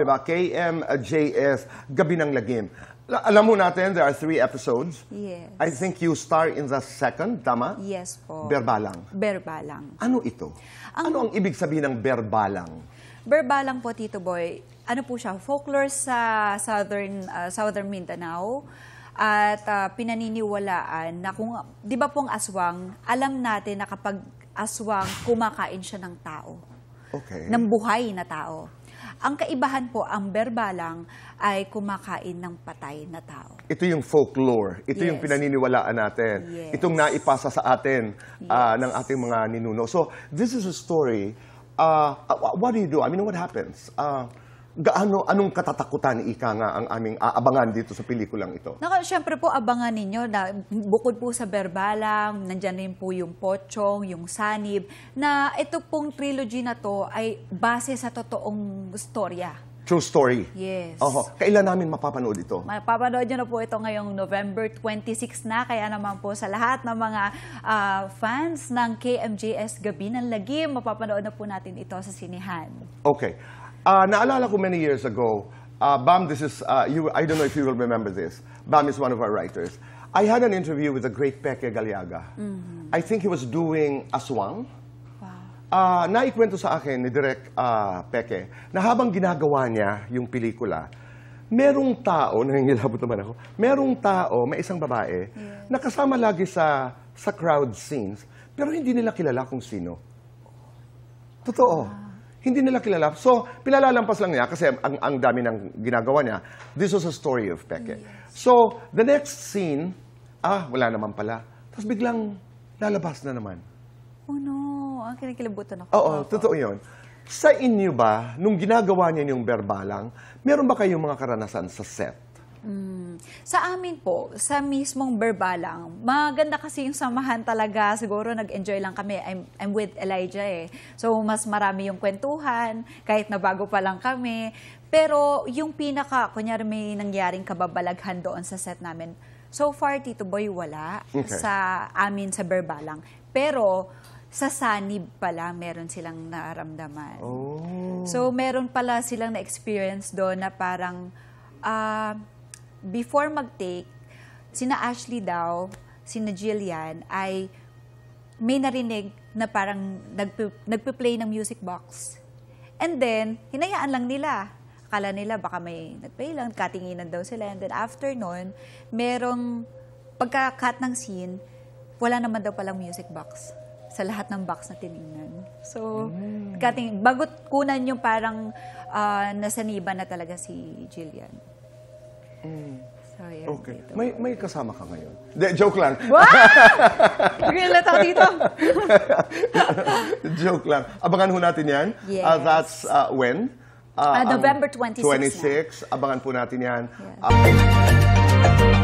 Diba? KMJS, Gabi ng Lagim. Alam mo natin, there are 3 episodes. Yes. I think you star in the second, tama? Yes po. Berbalang. Berbalang. Ano ito? Ano ang ibig sabihin ng berbalang? Berbalang po, Tito Boy, ano po siya, folklore sa Southern Mindanao. At pinaniniwalaan na kung, di ba pong aswang, alam natin na kapag aswang, kumakain siya ng tao. Okay. Ng buhay na tao. Ang kaibahan po, ang berbalang ay kumakain ng patay na tao. Ito yung folklore. Ito yung Yes. pinaniniwalaan natin. Yes. Itong naipasa sa atin ng ating mga ninuno. So, this is a story. What do you do? I mean, what happens? Anong katatakutan, ika nga, ang aming aabangan dito sa pelikulang ito? Siyempre po, abangan ninyo na bukod po sa berbalang, nandyan rin po yung pochong, yung sanib, na ito pong trilogy na to ay base sa totoong storya. True story? Yes. Kailan namin mapapanood ito? Mapapanood nyo na po ito ngayong November 26 na, kaya naman po sa lahat ng mga fans ng KMJS Gabi ng Lagim, mapapanood na po natin ito sa sinehan. Okay. Naalala ko many years ago, Bam, this is, I don't know if you will remember this. Bam is one of our writers. I had an interview with the great Peke Galiaga. I think he was doing Aswang. Wow. Naikwento sa akin ni Direk Peke na habang ginagawa niya yung pelikula, merong tao, nangingilabot naman ako, merong tao, may isang babae, na kasama lagi sa crowd scenes, pero hindi nila kilala kung sino. Totoo. Hindi nila kilala. So, pinalalampas lang niya kasi ang dami ng ginagawa niya. This was a story of Peke. Yes. So, the next scene, wala naman pala. Tapos biglang lalabas na naman. Oh no, ang kinikilabutan ako. Oo, totoo yun. Sa inyo ba, nung ginagawa niya yung berbalang, meron ba kayong mga karanasan sa set? Sa amin po, sa mismong berbalang, maganda kasi yung samahan talaga. Siguro nag-enjoy lang kami. I'm with Elijah eh. So, mas marami yung kwentuhan, kahit na bago pa lang kami. Pero yung kunyari may nangyaring kababalaghan doon sa set namin. So far, Tito Boy, wala sa amin sa berbalang. Pero, sa sanib pala, meron silang naramdaman. Oh. So, meron pala silang na-experience doon na parang, before mag-take, sina Ashley daw, sina Jillian, ay may narinig na parang nagpe-play ng music box. And then, hinayaan lang nila. Akala nila baka may nag-play lang, katinginan daw sila. And then after nun, merong pagka-cut ng scene, wala naman daw palang music box sa lahat ng box na tinignan. So, bagot kunan yung parang nasaniban na talaga si Jillian. So, yeah, Okay. dito. May kasama ka ngayon? De, joke lang. Wow! Nagilat ako dito. Joke lang. Abangan ho natin yan. Yes. That's when? November 26 26. Abangan po natin yan. Yes.